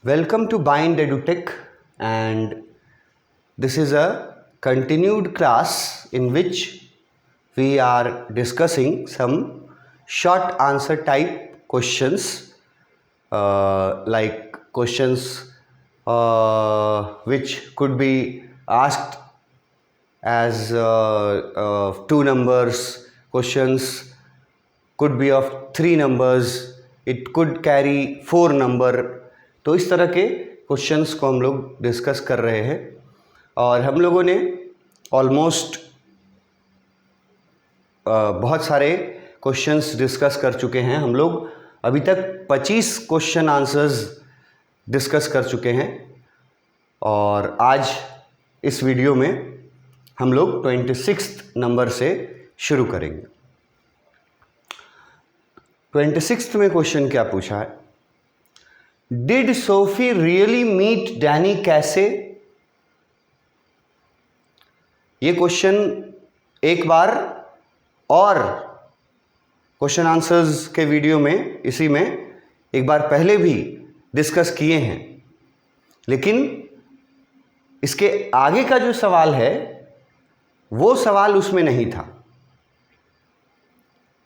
Welcome to Bind EduTech, and this is a continued class in which we are discussing some short answer type questions, like questions which could be asked as two numbers, questions could be of three numbers, it could carry four number. तो इस तरह के questions को हम लोग discuss कर रहे हैं और हम लोगों ने ऑलमोस्ट बहुत सारे क्वेश्चंस डिस्कस कर चुके हैं। हम लोग अभी तक 25 क्वेश्चन आंसर्स डिस्कस कर चुके हैं और आज इस वीडियो में हम लोग 26 नंबर से शुरू करेंगे। 26 में क्वेश्चन क्या पूछा है? Did Sophie really meet Danny Casey? ये क्वेश्चन एक बार और क्वेश्चन आंसर्स के वीडियो में इसी में एक बार पहले भी डिस्कस किए हैं, लेकिन इसके आगे का जो सवाल है वो सवाल उसमें नहीं था।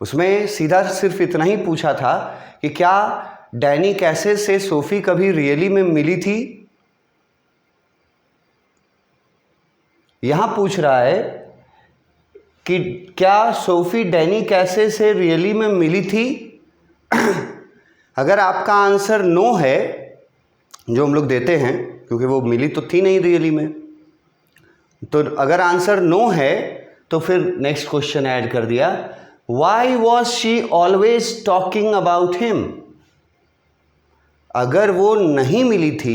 उसमें सीधा सिर्फ इतना ही पूछा था कि क्या डैनी कैसे से सोफी कभी रियली में मिली थी। यहां पूछ रहा है कि क्या सोफी डैनी कैसे से रियली में मिली थी। अगर आपका आंसर नो है, जो हम लोग देते हैं क्योंकि वो मिली तो थी नहीं रियली में, तो अगर आंसर नो है तो फिर नेक्स्ट क्वेश्चन ऐड कर दिया, why was she always talking about him. अगर वो नहीं मिली थी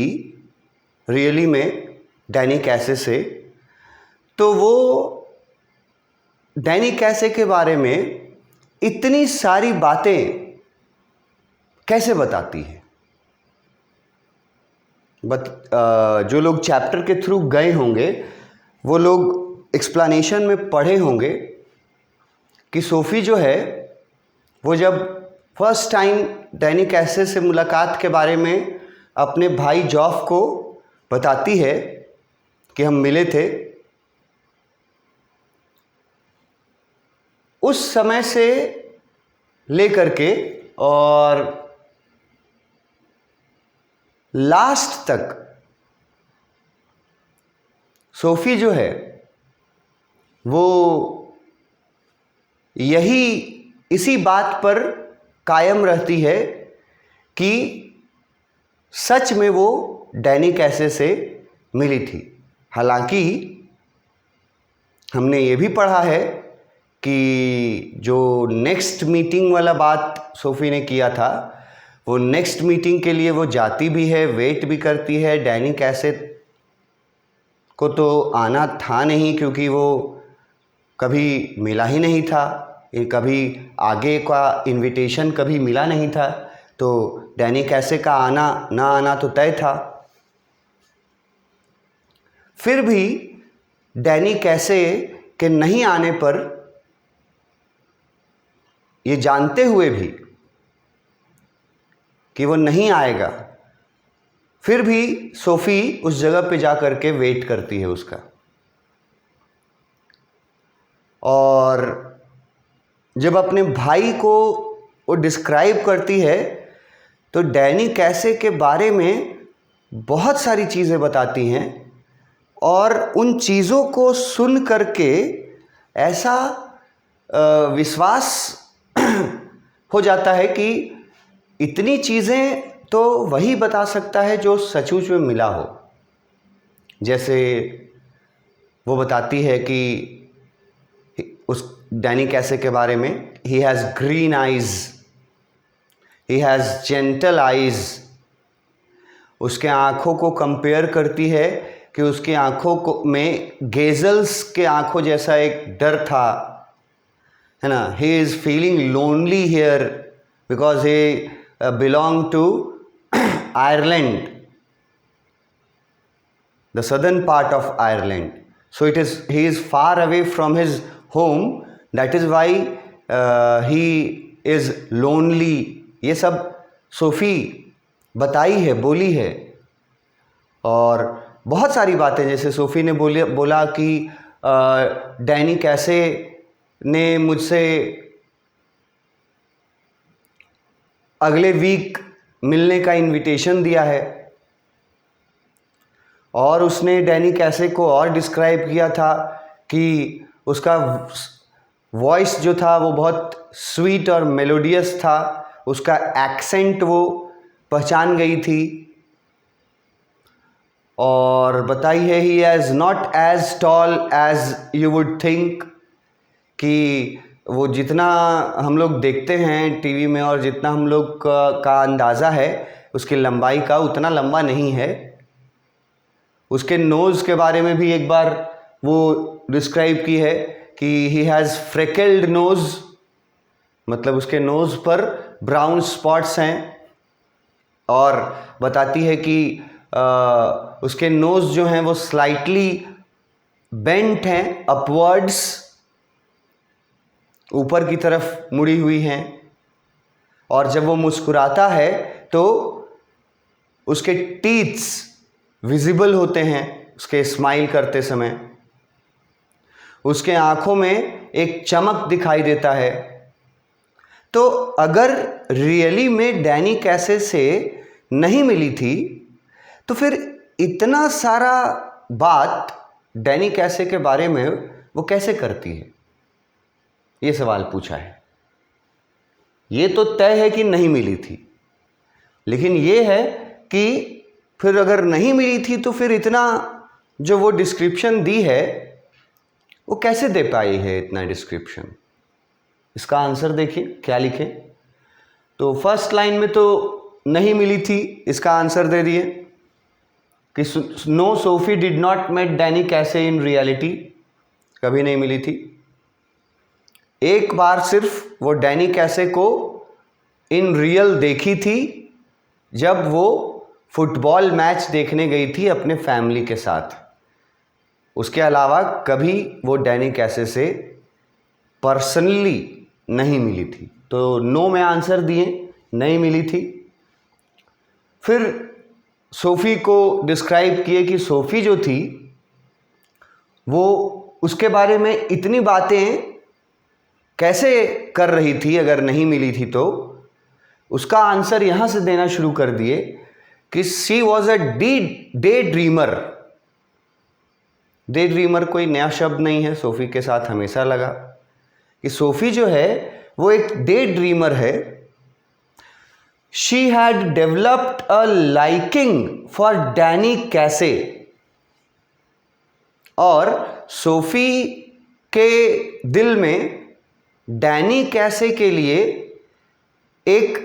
रियली में डैनी कैसे से, तो वो डैनी कैसे के बारे में इतनी सारी बातें कैसे बताती है। जो लोग चैप्टर के थ्रू गए होंगे वो लोग एक्सप्लेनेशन में पढ़े होंगे कि सोफी जो है वो जब फर्स्ट टाइम डैनी कैसे से मुलाकात के बारे में अपने भाई जॉफ को बताती है कि हम मिले थे, उस समय से लेकर के और लास्ट तक सोफी जो है वो इसी बात पर कायम रहती है कि सच में वो डैनी कैसे से मिली थी। हालांकि हमने ये भी पढ़ा है कि जो नेक्स्ट मीटिंग वाला बात सोफी ने किया था, वो नेक्स्ट मीटिंग के लिए वो जाती भी है, वेट भी करती है। डैनी कैसे को तो आना था नहीं क्योंकि वो कभी मिला ही नहीं था, कभी आगे का इनविटेशन कभी मिला नहीं था, तो डैनी कैसे का आना ना आना तो तय था। फिर भी डैनी कैसे के नहीं आने पर, ये जानते हुए भी कि वो नहीं आएगा, फिर भी सोफी उस जगह पे जा कर के वेट करती है उसका। और जब अपने भाई को वो डिस्क्राइब करती है तो डैनी कैसे के बारे में बहुत सारी चीज़ें बताती हैं और उन चीज़ों को सुन करके ऐसा विश्वास हो जाता है कि इतनी चीज़ें तो वही बता सकता है जो सचमुच में मिला हो। जैसे वो बताती है कि उस डैनी कैसे के बारे में, he has green eyes, he has gentle eyes. उसके आँखों को कंपेयर करती है कि उसकी आँखों को में गेजल्स के आँखों जैसा एक डर था, है ना। He is feeling lonely here because he belong to Ireland, the southern part of Ireland. So he is far away from his home. That is why he is lonely. ये सब सोफी बताई है, बोली है और बहुत सारी बातें, जैसे सोफ़ी ने बोला कि डैनी कैसे ने मुझसे अगले वीक मिलने का इनविटेशन दिया है, और उसने डैनी कैसे को और डिस्क्राइब किया था कि उसका वॉइस जो था वो बहुत स्वीट और मेलोडियस था, उसका एक्सेंट वो पहचान गई थी, और बताई है he is not as tall as you would think, कि वो जितना हम लोग देखते हैं टीवी में और जितना हम लोग का अंदाज़ा है उसकी लंबाई का, उतना लंबा नहीं है। उसके नोज़ के बारे में भी एक बार वो डिस्क्राइब की है कि ही हैज़ फ्रेकल्ड नोज़, मतलब उसके नोज़ पर ब्राउन स्पॉट्स हैं, और बताती है कि उसके नोज़ जो हैं वो स्लाइटली बेंट हैं, अपवर्ड्स, ऊपर की तरफ मुड़ी हुई हैं, और जब वो मुस्कुराता है तो उसके टीथ्स विजिबल होते हैं उसके स्माइल करते समय, उसके आँखों में एक चमक दिखाई देता है। तो अगर रियली में डैनी कैसे से नहीं मिली थी तो फिर इतना सारा बात डैनी कैसे के बारे में वो कैसे करती है, ये सवाल पूछा है। ये तो तय है कि नहीं मिली थी, लेकिन ये है कि फिर अगर नहीं मिली थी तो फिर इतना जो वो डिस्क्रिप्शन दी है वो कैसे दे पाई है, इतना डिस्क्रिप्शन। इसका आंसर देखिए क्या लिखे। तो फर्स्ट लाइन में तो नहीं मिली थी, इसका आंसर दे दिए कि no Sophie did not met Danny Casey in reality, कभी नहीं मिली थी। एक बार सिर्फ वो डैनी कैसे को इन रियल देखी थी जब वो फुटबॉल मैच देखने गई थी अपने फैमिली के साथ। उसके अलावा कभी वो डैनी कैसे से पर्सनली नहीं मिली थी। तो नो में आंसर दिए, नहीं मिली थी। फिर सोफ़ी को डिस्क्राइब किए कि सोफ़ी जो थी वो उसके बारे में इतनी बातें कैसे कर रही थी अगर नहीं मिली थी। तो उसका आंसर यहाँ से देना शुरू कर दिए कि she was a day dreamer. Day dreamer कोई नया शब्द नहीं है, सोफ़ी के साथ हमेशा लगा कि सोफ़ी जो है वो एक डे ड्रीमर है। She had developed a liking for Danny कैसे, और सोफ़ी के दिल में डैनी कैसे के लिए एक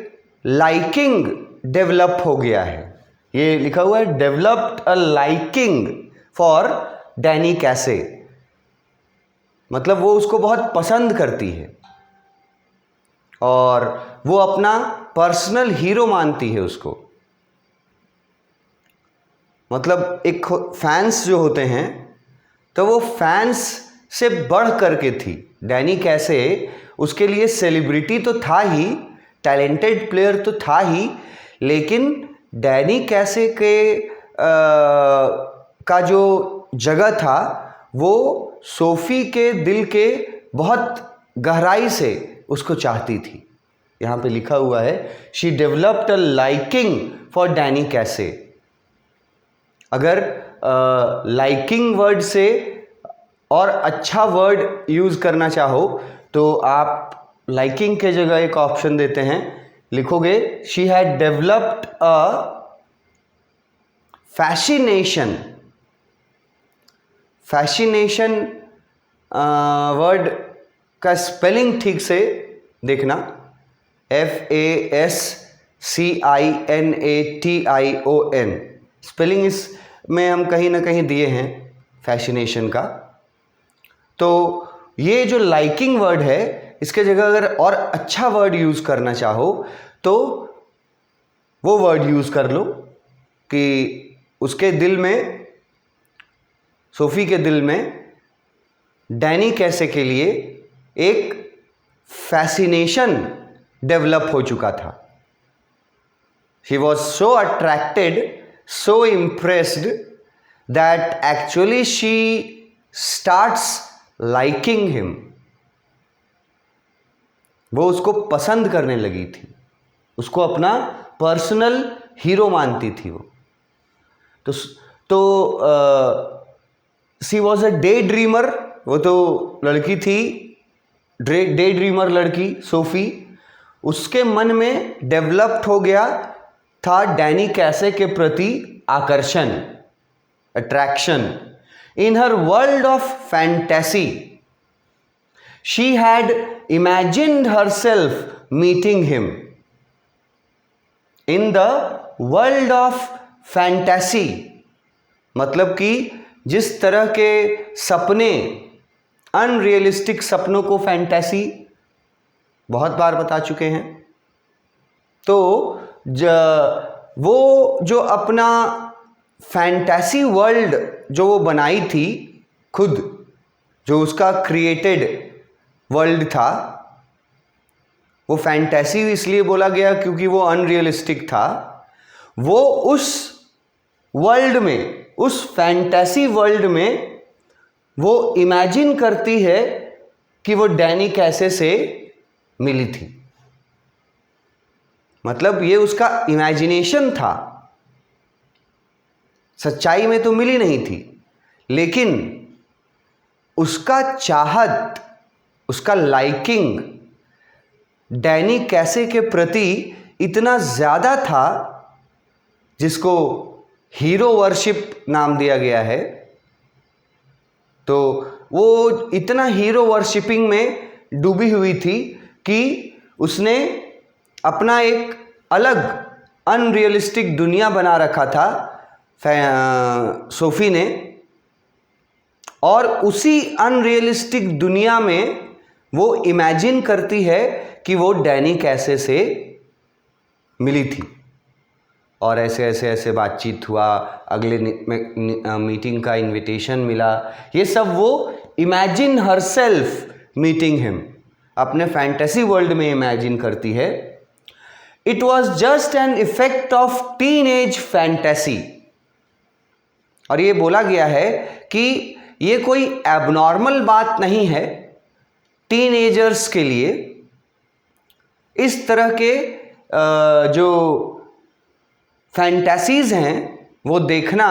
लाइकिंग डेवलप हो गया है। ये लिखा हुआ है developed a liking for Danny कैसे, मतलब वो उसको बहुत पसंद करती है और वो अपना पर्सनल हीरो मानती है उसको। मतलब एक फैंस जो होते हैं तो वो फैंस से बढ़ करके थी। डैनी कैसे उसके लिए सेलिब्रिटी तो था ही, टैलेंटेड प्लेयर तो था ही, लेकिन डैनी कैसे के का जो जगह था वो सोफ़ी के दिल के बहुत गहराई से उसको चाहती थी। यहाँ पे लिखा हुआ है she developed a liking for Danny कैसे। अगर लाइकिंग वर्ड से और अच्छा वर्ड यूज़ करना चाहो तो आप लाइकिंग के जगह एक ऑप्शन देते हैं, लिखोगे she had developed a fascination. Fascination word का स्पेलिंग ठीक से देखना, FASCINATION स्पेलिंग इसमें हम कहीं ना कहीं दिए हैं फैसिनेशन का। तो ये जो लाइकिंग वर्ड है इसके जगह अगर और अच्छा वर्ड यूज़ करना चाहो तो वो वर्ड यूज़ कर लो कि उसके दिल में, सोफ़ी के दिल में डैनी कैसे के लिए एक फैसिनेशन डेवलप हो चुका था। He was so attracted, so impressed that actually she starts liking him. वो उसको पसंद करने लगी थी, उसको अपना पर्सनल हीरो मानती थी वो. तो सी वॉज अ डे ड्रीमर. वो तो लड़की थी, डे ड्रीमर लड़की सोफी. उसके मन में डेवलप्ड हो गया था डैनी कैसे के प्रति आकर्षण, attraction. In her world of fantasy she had imagined herself meeting him. In the world of fantasy, मतलब कि जिस तरह के सपने, अनरियलिस्टिक सपनों को फैंटेसी बहुत बार बता चुके हैं. तो वो जो अपना फैंटेसी वर्ल्ड जो वो बनाई थी खुद, जो उसका क्रिएटेड वर्ल्ड था, वो फैंटेसी इसलिए बोला गया क्योंकि वो अनरियलिस्टिक था. वो उस वर्ल्ड में, उस फैंटेसी वर्ल्ड में वो इमेजिन करती है कि वो डैनी कैसे से मिली थी. मतलब ये उसका इमेजिनेशन था, सच्चाई में तो मिली नहीं थी, लेकिन उसका चाहत, उसका लाइकिंग डैनी कैसे के प्रति इतना ज़्यादा था, जिसको हीरो वर्शिप नाम दिया गया है. तो वो इतना हीरो वर्शिपिंग में डूबी हुई थी कि उसने अपना एक अलग अनरियलिस्टिक दुनिया बना रखा था सोफी ने. और उसी अनरियलिस्टिक दुनिया में वो इमेजिन करती है कि वो डैनी कैसे से मिली थी, और ऐसे ऐसे ऐसे बातचीत हुआ, अगले मीटिंग का इनविटेशन मिला. ये सब वो इमेजिन हरसेल्फ मीटिंग हिम, अपने फैंटेसी वर्ल्ड में इमेजिन करती है. It was just an effect of teenage fantasy. और ये बोला गया है कि ये कोई एबनॉर्मल बात नहीं है टीनेजर्स के लिए. इस तरह के जो फैंटेसीज हैं वो देखना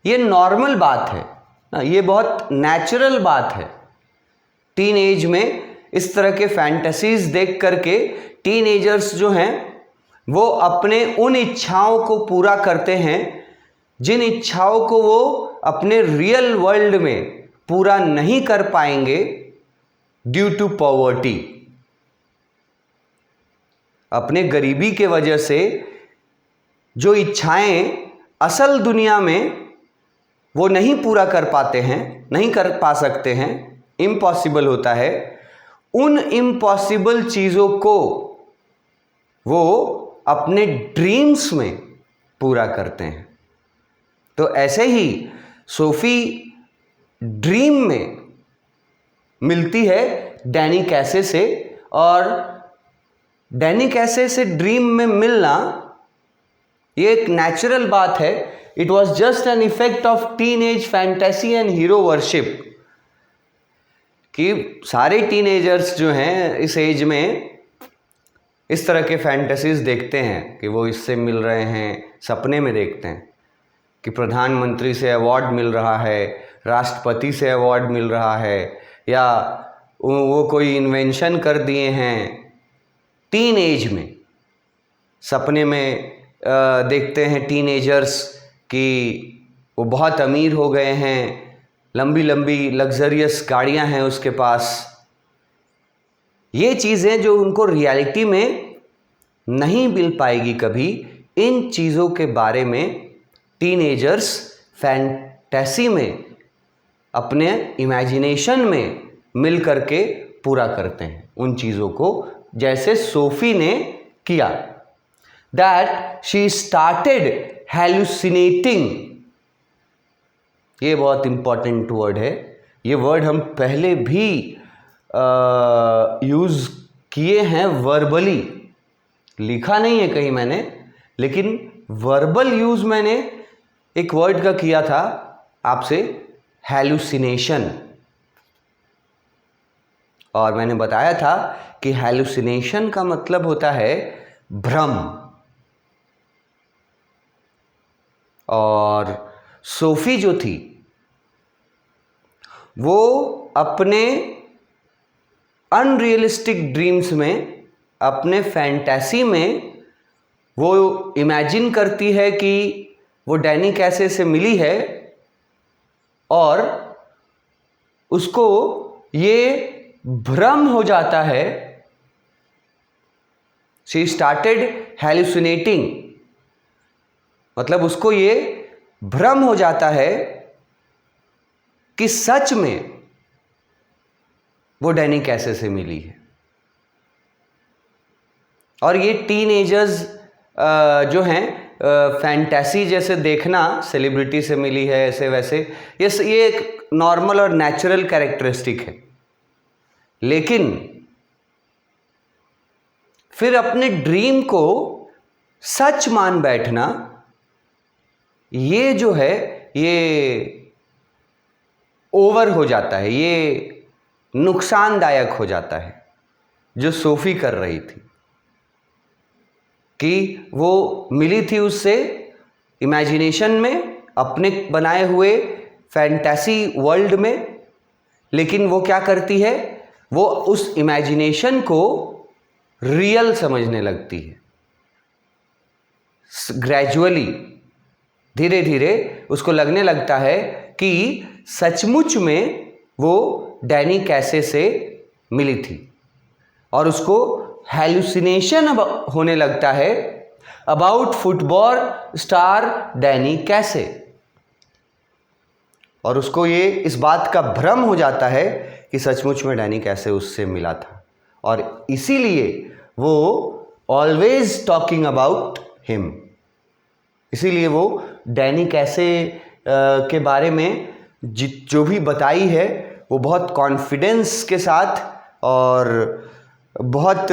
ये नॉर्मल बात है, ये बहुत नेचुरल बात है. टीनेज में इस तरह के फैंटेसीज देख करके टीनेजर्स जो हैं वो अपने उन इच्छाओं को पूरा करते हैं जिन इच्छाओं को वो अपने रियल वर्ल्ड में पूरा नहीं कर पाएंगे ड्यू टू पॉवर्टी. अपने गरीबी के वजह से जो इच्छाएं असल दुनिया में वो नहीं पूरा कर पाते हैं, नहीं कर पा सकते हैं, इम्पॉसिबल होता है, उन इम्पॉसिबल चीज़ों को वो अपने ड्रीम्स में पूरा करते हैं. तो ऐसे ही सोफी ड्रीम में मिलती है डैनी कैसे से, और डैनी कैसे से ड्रीम में मिलना ये एक नेचुरल बात है. It was just an effect of teenage fantasy and hero worship. कि सारे टीनेजर्स जो हैं इस एज में इस तरह के फैंटेसीज देखते हैं कि वो इससे मिल रहे हैं, सपने में देखते हैं कि प्रधानमंत्री से अवार्ड मिल रहा है, राष्ट्रपति से अवार्ड मिल रहा है, या वो कोई इन्वेंशन कर दिए हैं. टीन एज में सपने में देखते हैं टीनेजर्स कि वो बहुत अमीर हो गए हैं, लंबी लंबी लग्जरियस गाड़ियां हैं उसके पास. ये चीज़ें जो उनको रियलिटी में नहीं मिल पाएगी कभी, इन चीज़ों के बारे में टीनेजर्स फैंटेसी में, अपने इमेजिनेशन में मिल करके पूरा करते हैं उन चीज़ों को, जैसे सोफी ने किया. That she started hallucinating. ये बहुत इंपॉर्टेंट वर्ड है. ये वर्ड हम पहले भी यूज़ किए हैं वर्बली, लिखा नहीं है कहीं मैंने, लेकिन वर्बल यूज मैंने एक वर्ड का किया था आपसे, हैलुसिनेशन, और मैंने बताया था कि हैलुसिनेशन का मतलब होता है भ्रम। और सोफी जो थी वो अपने अनरियलिस्टिक ड्रीम्स में, अपने फैंटेसी में वो इमेजिन करती है कि वो डैनी कैसे से मिली है, और उसको ये भ्रम हो जाता है। शी स्टार्टेड हैलुसिनेटिंग, मतलब उसको ये भ्रम हो जाता है कि सच में वो डैनी कैसे से मिली है। और ये टीनेजर्स जो हैं फैंटेसी जैसे देखना, सेलिब्रिटी से मिली है ऐसे वैसे, ये एक नॉर्मल और नेचुरल कैरेक्टरिस्टिक है। लेकिन फिर अपने ड्रीम को सच मान बैठना, ये जो है ये ओवर हो जाता है, ये नुकसानदायक हो जाता है जो सोफी कर रही थी। कि वो मिली थी उससे इमेजिनेशन में, अपने बनाए हुए फैंटेसी वर्ल्ड में, लेकिन वो क्या करती है, वो उस इमेजिनेशन को रियल समझने लगती है। ग्रेजुअली, धीरे धीरे उसको लगने लगता है कि सचमुच में वो डैनी कैसे से मिली थी, और उसको हैलुसिनेशन होने लगता है अबाउट फुटबॉल स्टार डैनी कैसे, और उसको ये इस बात का भ्रम हो जाता है कि सचमुच में डैनी कैसे उससे मिला था, और इसीलिए वो ऑलवेज टॉकिंग अबाउट हिम। इसीलिए वो डैनी कैसे के बारे में जो भी बताई है वो बहुत कॉन्फिडेंस के साथ और बहुत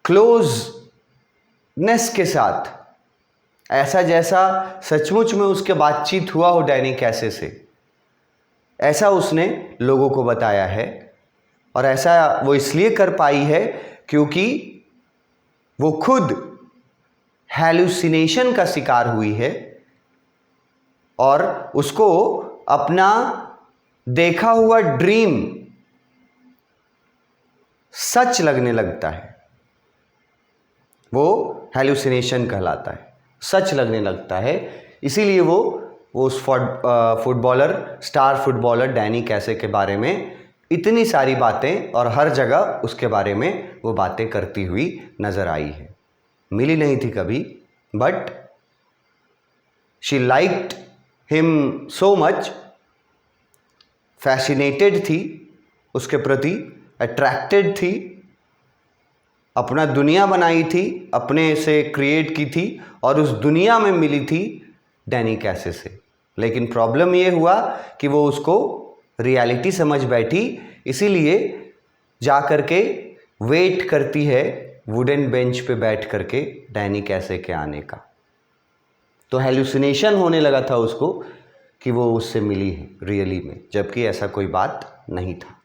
क्लोजनेस के साथ, ऐसा जैसा सचमुच में उसके बातचीत हुआ हो डैनी कैसे से, ऐसा उसने लोगों को बताया है। और ऐसा वो इसलिए कर पाई है क्योंकि वो खुद हैलुसिनेशन का शिकार हुई है, और उसको अपना देखा हुआ ड्रीम सच लगने लगता है। वो हैलुसिनेशन कहलाता है, सच लगने लगता है। इसीलिए वो उस फुटबॉलर, स्टार फुटबॉलर डैनी कैसे के बारे में इतनी सारी बातें, और हर जगह उसके बारे में वो बातें करती हुई नजर आई है। मिली नहीं थी कभी, but she liked him so much, fascinated थी उसके प्रति, अट्रैक्टेड थी, अपना दुनिया बनाई थी, अपने से क्रिएट की थी, और उस दुनिया में मिली थी डैनी कैसे से। लेकिन प्रॉब्लम ये हुआ कि वो उसको रियलिटी समझ बैठी, इसीलिए जा कर के वेट करती है वुडन बेंच पे बैठ करके डैनी कैसे के आने का। तो हैलुसिनेशन होने लगा था उसको कि वो उससे मिली है रियली में, जबकि ऐसा कोई बात नहीं था।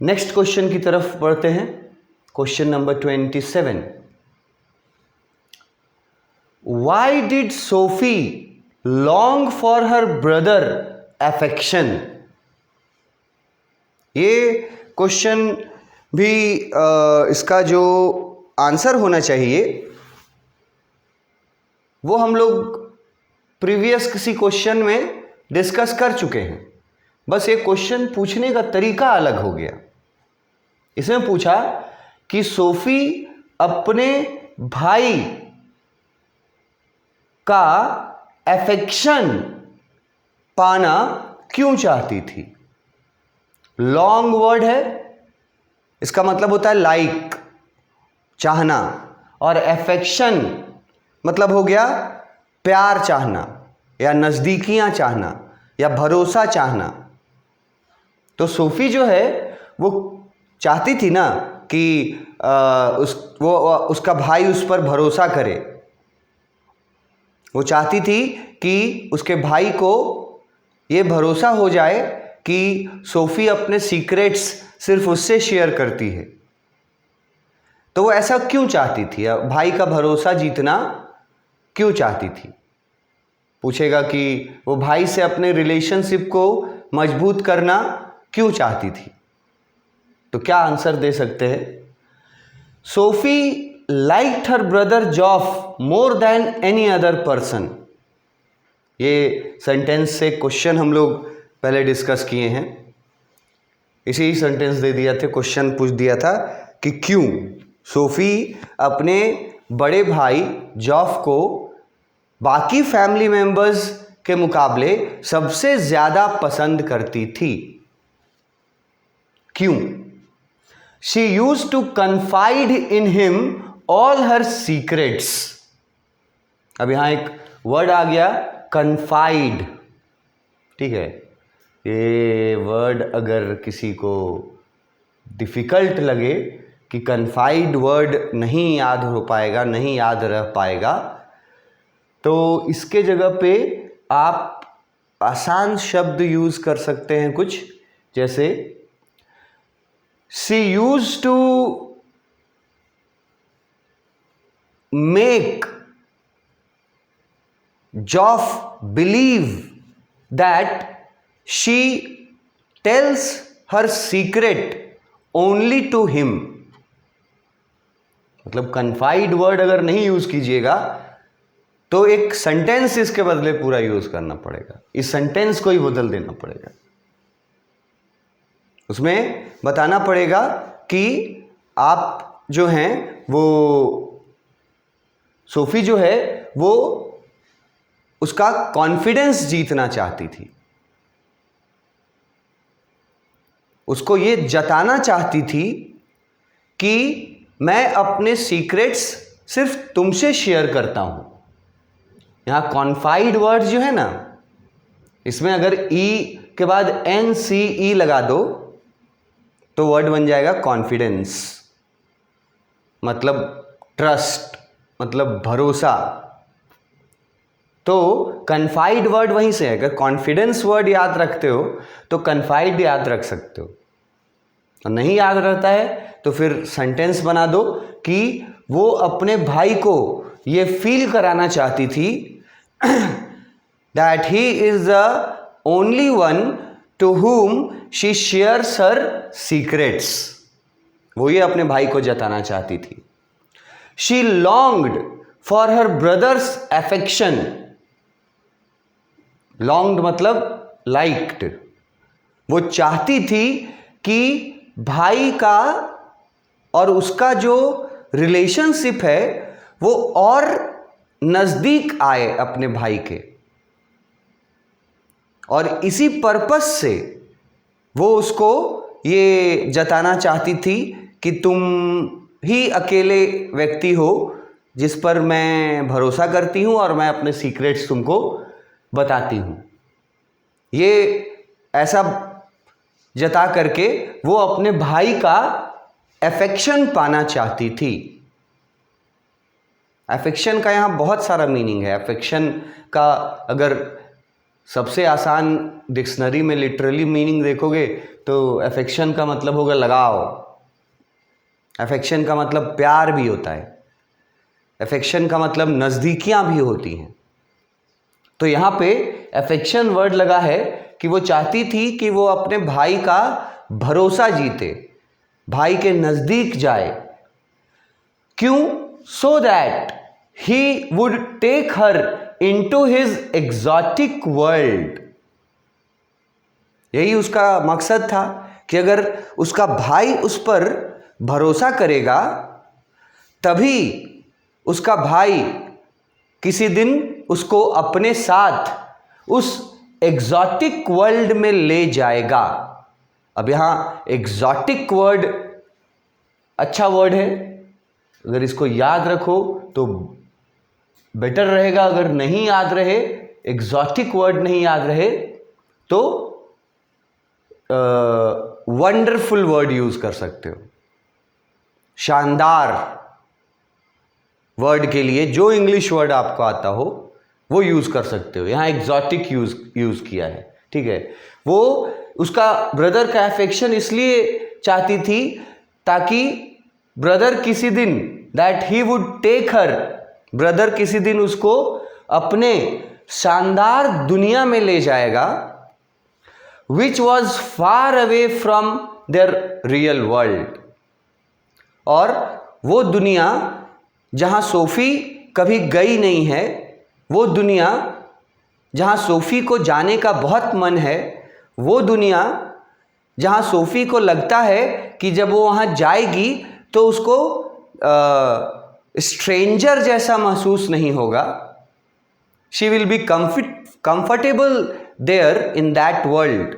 नेक्स्ट क्वेश्चन की तरफ बढ़ते हैं। Question number 27, why did Sophie long for her brother affection? ये क्वेश्चन भी इसका जो आंसर होना चाहिए वो हम लोग प्रीवियस किसी क्वेश्चन में डिस्कस कर चुके हैं, बस ये क्वेश्चन पूछने का तरीका अलग हो गया। इसमें पूछा कि सोफी अपने भाई का अफेक्शन पाना क्यों चाहती थी। लॉन्ग वर्ड है, इसका मतलब होता है लाइक, चाहना, और अफेक्शन मतलब हो गया प्यार चाहना, या नज़दीकियां चाहना, या भरोसा चाहना। तो सोफी जो है वो चाहती थी ना कि उसका भाई उस पर भरोसा करे। वो चाहती थी कि उसके भाई को ये भरोसा हो जाए कि सोफ़ी अपने सीक्रेट्स सिर्फ उससे शेयर करती है। तो वो ऐसा क्यों चाहती थी, भाई का भरोसा जीतना क्यों चाहती थी? पूछेगा कि वो भाई से अपने रिलेशनशिप को मजबूत करना क्यों चाहती थी? तो क्या आंसर दे सकते हैं? Sophie liked her brother जॉफ more than any other person. ये सेंटेंस से क्वेश्चन हम लोग पहले डिस्कस किए हैं। इसी सेंटेंस दे दिया थे, क्वेश्चन पूछ दिया था कि क्यों सोफी अपने बड़े भाई जॉफ को बाकी फैमिली मेंबर्स के मुकाबले सबसे ज़्यादा पसंद करती थी। क्यों? She used to confide in him all her secrets। अब यहां एक वर्ड आ गया, confide। ठीक है, ये वर्ड अगर किसी को डिफ़िकल्ट लगे कि confide वर्ड नहीं याद हो पाएगा, नहीं याद रह पाएगा, तो इसके जगह पे आप आसान शब्द यूज़ कर सकते हैं कुछ, जैसे She used to make Joff believe that she tells her secret only to him। मतलब confide वर्ड अगर नहीं यूज कीजिएगा तो एक सेंटेंस इसके बदले पूरा यूज करना पड़ेगा, इस सेंटेंस को ही बदल देना पड़ेगा। उसमें बताना पड़ेगा कि आप जो हैं वो सोफी जो है वो उसका कॉन्फिडेंस जीतना चाहती थी, उसको ये जताना चाहती थी कि मैं अपने सीक्रेट्स सिर्फ तुमसे शेयर करता हूं। यहां कॉन्फाइड वर्ड जो है ना, इसमें अगर ई के बाद NCE लगा दो तो वर्ड बन जाएगा कॉन्फिडेंस, मतलब ट्रस्ट, मतलब भरोसा। तो कन्फाइड वर्ड वहीं से है। अगर कॉन्फिडेंस वर्ड याद रखते हो तो कन्फाइड याद रख सकते हो, और नहीं याद रहता है तो फिर सेंटेंस बना दो कि वो अपने भाई को ये फील कराना चाहती थी that he is the only one two whom she shares her secrets। वो ये अपने भाई को जताना चाहती थी। She longed for her brother's affection। longed मतलब liked। वो चाहती थी कि भाई का और उसका जो रिलेशनशिप है वो और नजदीक आए अपने भाई के, और इसी पर्पस से वो उसको ये जताना चाहती थी कि तुम ही अकेले व्यक्ति हो जिस पर मैं भरोसा करती हूँ और मैं अपने सीक्रेट्स तुमको बताती हूँ। ये ऐसा जता करके वो अपने भाई का अफेक्शन पाना चाहती थी। अफेक्शन का यहाँ बहुत सारा मीनिंग है। अफेक्शन का अगर सबसे आसान डिक्शनरी में लिटरली मीनिंग देखोगे तो अफेक्शन का मतलब होगा लगाव। अफेक्शन का मतलब प्यार भी होता है, अफेक्शन का मतलब नज़दीकियाँ भी होती हैं। तो यहाँ पे अफेक्शन वर्ड लगा है कि वो चाहती थी कि वो अपने भाई का भरोसा जीते, भाई के नज़दीक जाए। क्यों? So that he would take her into his exotic world। यही उसका मकसद था कि अगर उसका भाई उस पर भरोसा करेगा तभी उसका भाई किसी दिन उसको अपने साथ उस एग्जॉटिक वर्ल्ड में ले जाएगा। अब यहां एग्जॉटिक वर्ड अच्छा वर्ड है, अगर इसको याद रखो तो बेटर रहेगा। अगर नहीं याद रहे, एग्जॉटिक वर्ड नहीं याद रहे, तो वंडरफुल वर्ड यूज कर सकते हो। शानदार वर्ड के लिए जो इंग्लिश वर्ड आपको आता हो वो यूज़ कर सकते हो। यहाँ एग्जॉटिक यूज़ किया है, ठीक है। वो उसका ब्रदर का अफेक्शन इसलिए चाहती थी ताकि ब्रदर किसी दिन that he would take her, brother किसी दिन उसको अपने शानदार दुनिया में ले जाएगा, which was far away from their real world. और वो दुनिया जहाँ सोफ़ी कभी गई नहीं है, वो दुनिया जहाँ सोफ़ी को जाने का बहुत मन है, वो दुनिया जहाँ सोफ़ी को लगता है कि जब वो वहाँ जाएगी तो उसको स्ट्रेंजर जैसा महसूस नहीं होगा। She will be comfortable there in that world.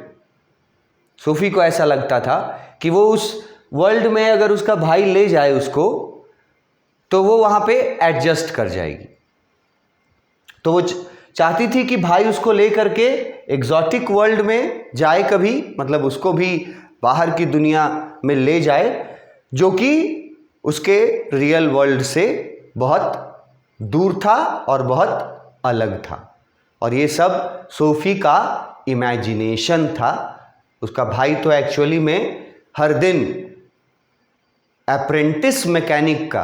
Sophie को ऐसा लगता था कि वो उस वर्ल्ड में अगर उसका भाई ले जाए उसको तो वो वहाँ पे एडजस्ट कर जाएगी। तो वो चाहती थी कि भाई उसको ले करके एग्जॉटिक वर्ल्ड में जाए कभी, मतलब उसको भी बाहर की दुनिया में ले जाए जो कि उसके रियल वर्ल्ड से बहुत दूर था और बहुत अलग था। और ये सब सोफ़ी का इमेजिनेशन था। उसका भाई तो एक्चुअली में हर दिन अप्रेंटिस मैकेनिक का,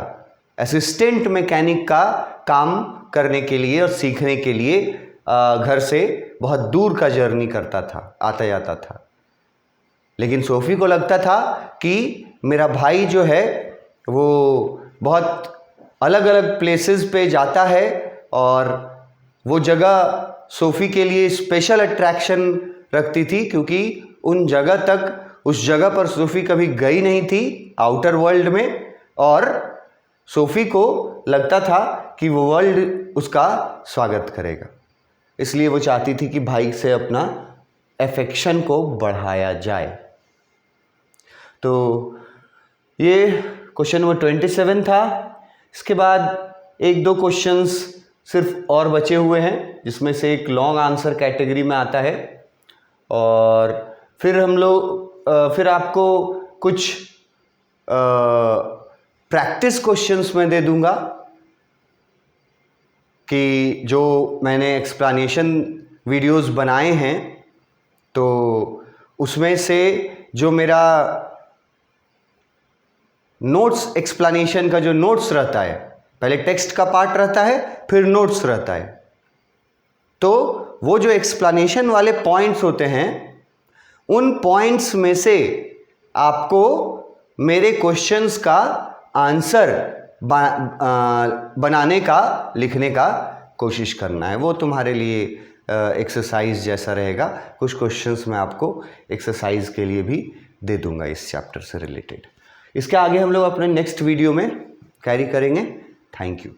असिस्टेंट मैकेनिक का काम करने के लिए और सीखने के लिए घर से बहुत दूर का जर्नी करता था, आता जाता था। लेकिन सोफ़ी को लगता था कि मेरा भाई जो है वो बहुत अलग अलग प्लेसेस पे जाता है और वो जगह सोफ़ी के लिए स्पेशल अट्रैक्शन रखती थी, क्योंकि उस जगह पर सोफ़ी कभी गई नहीं थी आउटर वर्ल्ड में, और सोफ़ी को लगता था कि वो वर्ल्ड उसका स्वागत करेगा। इसलिए वो चाहती थी कि भाई से अपना अफेक्शन को बढ़ाया जाए। तो ये क्वेश्चन नंबर 27 था। इसके बाद एक दो क्वेश्चंस सिर्फ और बचे हुए हैं, जिसमें से एक लॉन्ग आंसर कैटेगरी में आता है, और फिर आपको कुछ प्रैक्टिस क्वेश्चंस मैं दे दूंगा कि जो मैंने एक्सप्लेनेशन वीडियोस बनाए हैं तो उसमें से जो मेरा नोट्स, एक्सप्लेनेशन का जो नोट्स रहता है, पहले टेक्स्ट का पार्ट रहता है फिर नोट्स रहता है, तो वो जो एक्सप्लेनेशन वाले पॉइंट्स होते हैं उन पॉइंट्स में से आपको मेरे क्वेश्चंस का आंसर बनाने का, लिखने का कोशिश करना है। वो तुम्हारे लिए एक्सरसाइज जैसा रहेगा। कुछ क्वेश्चंस मैं आपको एक्सरसाइज के लिए भी दे दूंगा इस चैप्टर से रिलेटेड। इसके आगे हम लोग अपने नेक्स्ट वीडियो में कैरी करेंगे। Thank you.